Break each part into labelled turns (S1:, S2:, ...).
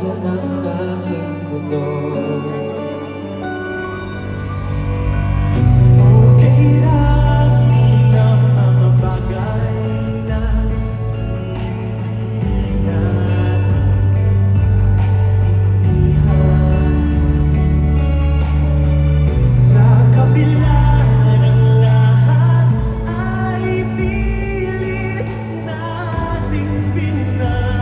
S1: ng aking mundo.
S2: Okay lang ang mga bagay na hindi natintindihan. Sa kabila ng lahat ay pilit nating binabalikan.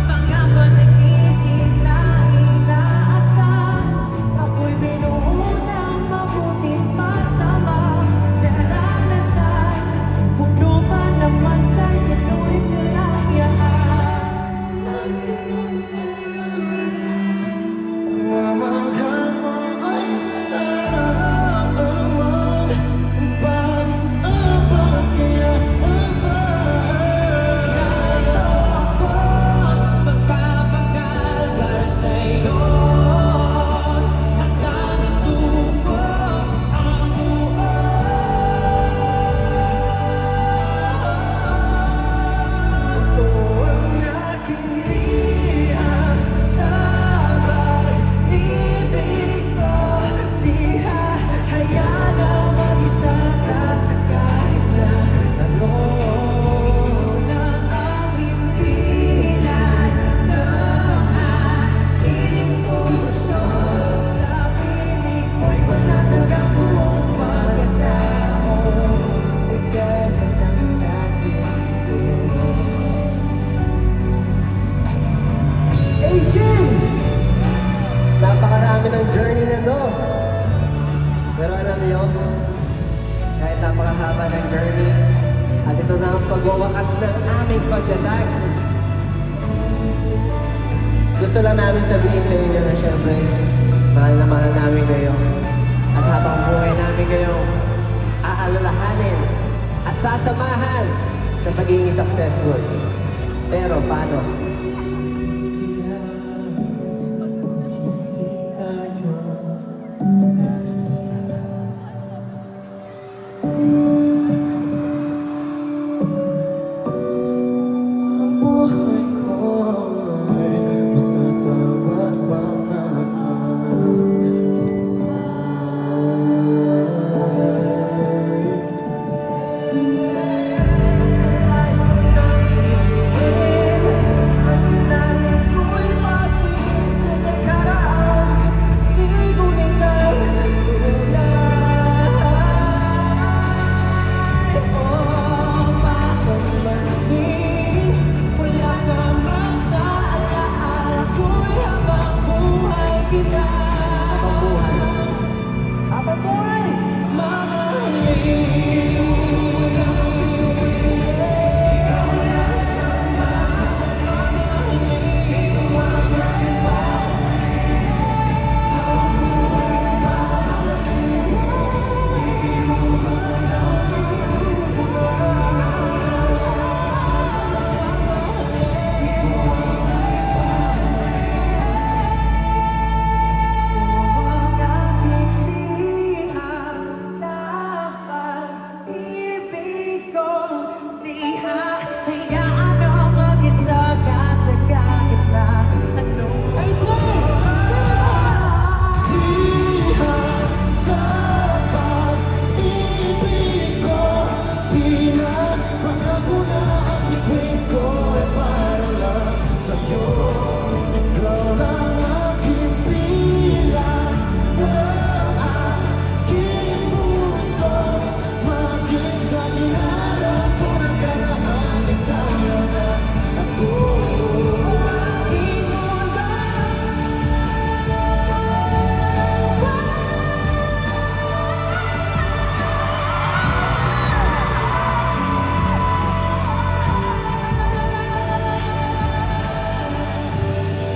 S2: Mga panaginip na inaasam, ako'y binuo ng mabuting masama. Naranasan, puno pa naman sa'y ganu'y nilangyahan. Ang mahal mo ay nararamdaman, magpapagal para sa'yo hanggang gusto ko ang ito ang aking liham sa pag-ibig ko. Di hahayaan na mag-isa ka sa kahit na ano. Lang ang himpilan ng aking puso. Sa piling mo'y panatag ang buong pagkatao. Nagdala ng ating puso.
S1: Hey Jim! Napakarami ng journey na to. Pero alam niyo, kahit napakahaba ng journey, at ito na ang pagwawakas ng aming pagtatag. Gusto lang namin sabihin sa inyo na syempre, mahal na mahal namin kayo. At habang buhay namin kayo, aalalahanin at sasamahan sa pagiging successful. Pero paano?
S2: Ang buhay ko'y matatawag bang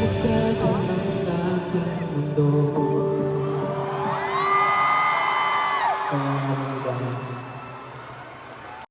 S1: Nagdala ng aking mundo.